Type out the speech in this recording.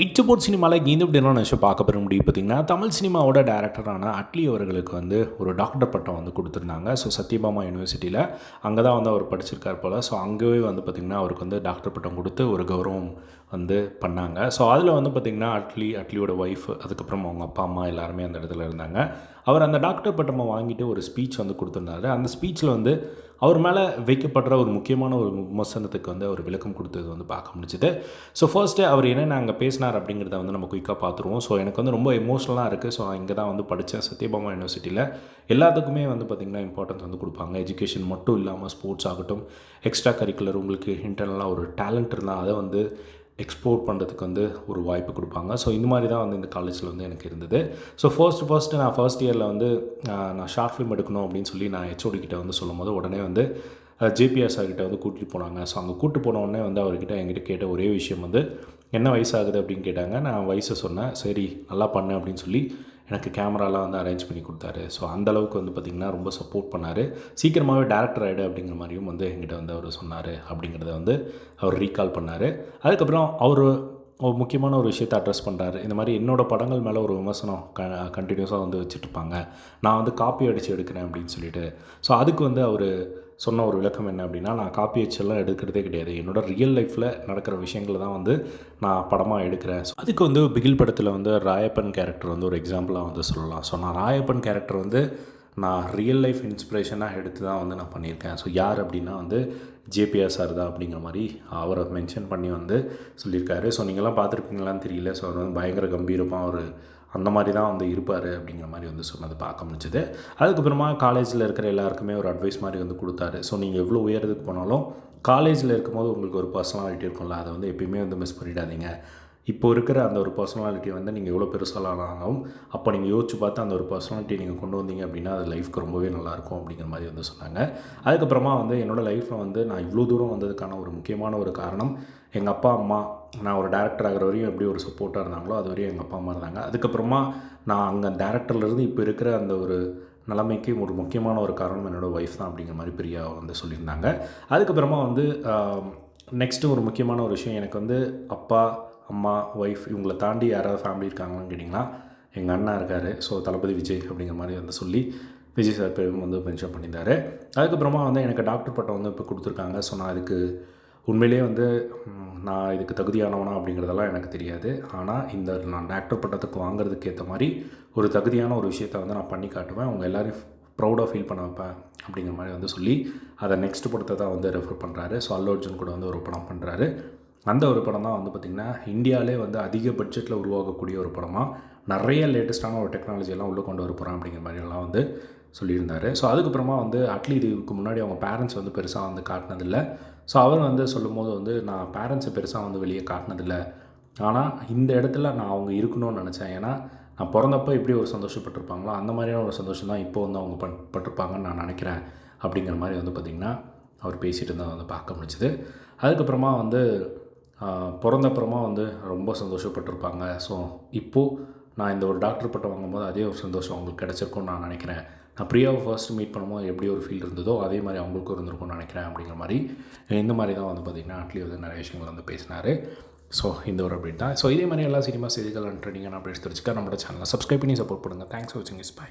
இச்சபோர்ட் சினிமாவில் இந்த இப்படி என்ன விஷயம் பார்க்க பெற முடியும் பார்த்திங்கன்னா, தமிழ் சினிமாவோட டேரக்டரான அட்லி அவர்களுக்கு வந்து ஒரு டாக்டர் பட்டம் வந்து கொடுத்துருந்தாங்க. ஸோ சத்யபாமா யூனிவர்சிட்டியில் அங்கே தான் வந்து அவர் படிச்சிருக்கார் போல். ஸோ அங்கேயே வந்து பார்த்திங்கன்னா அவருக்கு வந்து டாக்டர் பட்டம் கொடுத்து ஒரு கௌரவம் வந்து பண்ணாங்க. ஸோ அதில் வந்து பார்த்திங்கன்னா அட்லியோட ஒய்ஃப், அதுக்கப்புறம் அவங்க அப்பா அம்மா எல்லாருமே அந்த இடத்துல இருந்தாங்க. அவர் அந்த டாக்டர் பட்டமை வாங்கிட்டு ஒரு ஸ்பீச் வந்து கொடுத்துருந்தாரு. அந்த ஸ்பீச்சில் வந்து அவர் மேலே வைக்கப்படுற ஒரு முக்கியமான ஒரு விமர்சனத்துக்கு வந்து அவர் விளக்கம் கொடுத்தது வந்து பார்க்க முடிஞ்சுது. ஸோ ஃபர்ஸ்ட்டு அவர் என்னென்ன அங்கே பேசினார் அப்படிங்கிறத வந்து நம்ம குயிக்காக பார்த்துருவோம். ஸோ எனக்கு வந்து ரொம்ப எமோஷ்னலாக இருக்குது. ஸோ இங்கே தான் வந்து படித்தேன் சத்யபாமா யூனிவர்சிட்டியில். எல்லாத்துக்குமே வந்து பார்த்திங்கன்னா இம்பார்ட்டன்ஸ் வந்து கொடுப்பாங்க. எஜுகேஷன் மட்டும் இல்லாமல் ஸ்போர்ட்ஸ் ஆகட்டும், எக்ஸ்ட்ரா கரிக்குலர், உங்களுக்கு இன்டர்னலாக ஒரு டேலண்ட் இருந்தால் அதை வந்து எக்ஸ்ப்ளோர் பண்ணுறதுக்கு வந்து ஒரு வாய்ப்பு கொடுப்பாங்க. ஸோ இந்த மாதிரி தான் வந்து இந்த காலேஜில் வந்து எனக்கு இருந்தது. ஸோ ஃபர்ஸ்ட்டு நான் ஃபர்ஸ்ட் இயரில் வந்து நான் ஷார்ட் ஃபிலிம் எடுக்கணும் அப்படின்னு சொல்லி நான் ஹெச்ஓடி கிட்ட வந்து சொல்லும்போது உடனே வந்து ஜேபிஆர் சார்கிட்ட வந்து கூட்டிகிட்டு போனாங்க. ஸோ அங்கே கூப்பிட்டு போன உடனே வந்து அவர்கிட்ட என்கிட்ட கேட்ட ஒரே விஷயம் வந்து என்ன வயசாகுது அப்படின்னு கேட்டாங்க. நான் வயசை சொன்னேன். சரி நல்லா பண்ணு அப்படின்னு சொல்லி எனக்கு கேமராலாம் வந்து அரேஞ்ச் பண்ணி கொடுத்தாரு. ஸோ அந்தளவுக்கு வந்து பார்த்திங்கன்னா ரொம்ப சப்போர்ட் பண்ணார். சீக்கிரமாகவே டேரக்டர் ஆகிடு அப்படிங்கிற மாதிரியும் வந்து என்கிட்ட வந்து அவர் சொன்னார் அப்படிங்கிறத வந்து அவர் ரீகால் பண்ணார். அதுக்கப்புறம் அவர் ஒரு முக்கியமான ஒரு விஷயத்தை அட்ரஸ் பண்ணுறாரு. இந்த மாதிரி என்னோடய படங்கள் மேலே ஒரு விமர்சனம் கண்டினியூஸாக வந்து வச்சுட்ருப்பாங்க, நான் வந்து காப்பி அடித்து எடுக்கிறேன் அப்படின்னு சொல்லிட்டு. ஸோ அதுக்கு வந்து அவர் சொன்ன ஒரு விளக்கம் என்ன அப்படின்னா, நான் காப்பி அடிச்செல்லாம் எடுக்கிறதே கிடையாது, என்னோடய ரியல் லைஃப்பில் நடக்கிற விஷயங்களை தான் வந்து நான் படமாக எடுக்கிறேன். ஸோ அதுக்கு வந்து பிகில் படத்தில் வந்து ராயப்பன் கேரக்டர் வந்து ஒரு எக்ஸாம்பிளாக வந்து சொல்லலாம். ஸோ நான் ராயப்பன் கேரக்டர் வந்து நான் ரியல் லைஃப் இன்ஸ்பிரேஷனாக எடுத்து தான் வந்து நான் பண்ணியிருக்கேன். ஸோ யார் அப்படின்னா வந்து ஜேபிஆர் சார் தான் அப்படிங்கிற மாதிரி அவரை மென்ஷன் பண்ணி வந்து சொல்லியிருக்காரு. ஸோ நீங்கள்லாம் பார்த்துருப்பீங்களான்னு தெரியல. ஸோ அவர் வந்து பயங்கர கம்பீரமாக அவர் அந்த மாதிரி தான் வந்து இருப்பார் அப்படிங்கிற மாதிரி வந்து சொன்னது பார்க்க முடிஞ்சுது. அதுக்கப்புறமா காலேஜில் இருக்கிற எல்லாருக்குமே ஒரு அட்வைஸ் மாதிரி வந்து கொடுத்தாரு. ஸோ நீங்கள் எவ்வளோ உயரத்துக்கு போனாலும் காலேஜில் இருக்கும்போது உங்களுக்கு ஒரு பர்சனாலிட்டி இருக்கும்ல, அதை வந்து எப்பயுமே வந்து மிஸ் பண்ணிடாதீங்க. இப்போ இருக்கிற அந்த ஒரு பர்சனாலிட்டி வந்து நீங்கள் எவ்வளோ பெருசாலும் அப்போ நீங்கள் யோசிச்சு பார்த்து அந்த ஒரு பர்சனாலிட்டியை நீங்கள் கொண்டு வந்தீங்க அப்படின்னா அது லைஃப்க்கு ரொம்பவே நல்லாயிருக்கும் அப்படிங்கிற மாதிரி வந்து சொன்னாங்க. அதுக்கப்புறமா வந்து என்னோடய லைஃப்பில் வந்து நான் இவ்வளோ தூரம் வந்ததுக்கான ஒரு முக்கியமான ஒரு காரணம் எங்கள் அப்பா அம்மா. நான் ஒரு டேரக்டர் ஆகிற வரையும் எப்படி ஒரு சப்போர்ட்டாக இருந்தாங்களோ அது வரையும் எங்கள் அப்பா அம்மா இருந்தாங்க. அதுக்கப்புறமா நான் அங்கே டேரக்டர்லேருந்து இப்போ இருக்கிற அந்த ஒரு நிலைமைக்கு ஒரு முக்கியமான ஒரு காரணம் என்னோடய ஒய்ஃப் தான் அப்படிங்கிற மாதிரி பிரியா வந்து சொல்லியிருந்தாங்க. அதுக்கப்புறமா வந்து நெக்ஸ்ட்டு ஒரு முக்கியமான ஒரு விஷயம், எனக்கு வந்து அப்பா அம்மா ஒய்ஃப் இவங்களை தாண்டி யாராவது ஃபேமிலி இருக்காங்கன்னு கேட்டிங்கன்னா எங்கள் அண்ணா இருக்கார். ஸோ தளபதி விஜய் அப்படிங்கிற மாதிரி வந்து சொல்லி விஜய் சார் பேரும் வந்து மென்ஷன் பண்ணியிருந்தார். அதுக்கப்புறமா வந்து எனக்கு டாக்டர் பட்டம் வந்து இப்போ கொடுத்துருக்காங்க. ஸோ நான் அதுக்கு உண்மையிலே வந்து நான் இதுக்கு தகுதியானவனா அப்படிங்கிறதெல்லாம் எனக்கு தெரியாது. ஆனால் நான் டாக்டர் பட்டத்துக்கு வாங்குறதுக்கு ஏற்ற மாதிரி ஒரு தகுதியான ஒரு விஷயத்தை வந்து நான் பண்ணி காட்டுவேன், அவங்க எல்லோரையும் ப்ரௌடாக ஃபீல் பண்ண வைப்பேன் அப்படிங்கிற மாதிரி வந்து சொல்லி அதை நெக்ஸ்ட் படத்தை தான் வந்து ரெஃபர் பண்ணுறாரு. ஸோ அல்லு அர்ஜுன் கூட வந்து ஒரு படம் பண்ணுறாரு. அந்த ஒரு படம் தான் வந்து பார்த்திங்கன்னா இந்தியாவிலே வந்து அதிக பட்ஜெட்டில் உருவாகக்கூடிய ஒரு படமாக நிறைய லேட்டஸ்ட்டான ஒரு டெக்னாலஜியெல்லாம் உள்ளே கொண்டு வர போகிறேன் அப்படிங்கிற மாதிரியெல்லாம் வந்து சொல்லியிருந்தார். ஸோ அதுக்கப்புறமா வந்து அட்லி இதுக்கு முன்னாடி அவங்க பேரண்ட்ஸ் வந்து பெருசாக வந்து காட்டினதில்லை. ஸோ அவர் வந்து சொல்லும்போது வந்து நான் பேரண்ட்ஸை பெருசாக வந்து வெளியே காட்டினதில்லை, ஆனால் இந்த இடத்துல நான் அவங்க இருக்கணும்னு நினச்சேன். ஏன்னா நான் பிறந்தப்போ எப்படி ஒரு சந்தோஷப்பட்டிருப்பாங்களோ அந்த மாதிரியான ஒரு சந்தோஷம் தான் இப்போ வந்து அவங்க பட்டிருப்பாங்கன்னு நான் நினைக்கிறேன் அப்படிங்கிற மாதிரி வந்து பார்த்திங்கன்னா அவர் பேசிகிட்டு இருந்தால் வந்து பார்க்க முடிஞ்சுது. அதுக்கப்புறமா வந்து பிறந்தப்புறமா வந்து ரொம்ப சந்தோஷப்பட்டிருப்பாங்க. ஸோ இப்போது நான் இந்த ஒரு டாக்டர் பட்டம் வாங்கும்போது அதே ஒரு சந்தோஷம் அவங்களுக்கு கிடச்சிருக்கும்னு நான் நினைக்கிறேன். நான் பிரியாவை ஃபர்ஸ்ட் மீட் பண்ணும்போது எப்படி ஒரு ஃபீல் இருந்ததோ அதே மாதிரி அவங்களுக்கும் இருந்திருக்கும்னு நினைக்கிறேன் அப்படிங்கிற மாதிரி இந்த மாதிரி தான் வந்து பார்த்திங்கன்னா அட்லி வந்து நிறைய விஷயங்கள் வந்து பேசினார். ஸோ இந்த ஒரு அப்டேட் தான். ஸோ இதே மாதிரி எல்லா சினிமா செய்திகள் அண்ட் ட்ரெண்டிங்கான அப்டேட்ஸ் தெரிஞ்சுக்க நம்மளோட சேனலை சப்ஸ்கிரைப் பண்ணி சப்போர்ட் பண்ணுங்கள். தேங்க்ஸ் ஃபார் வாட்சிங். பை.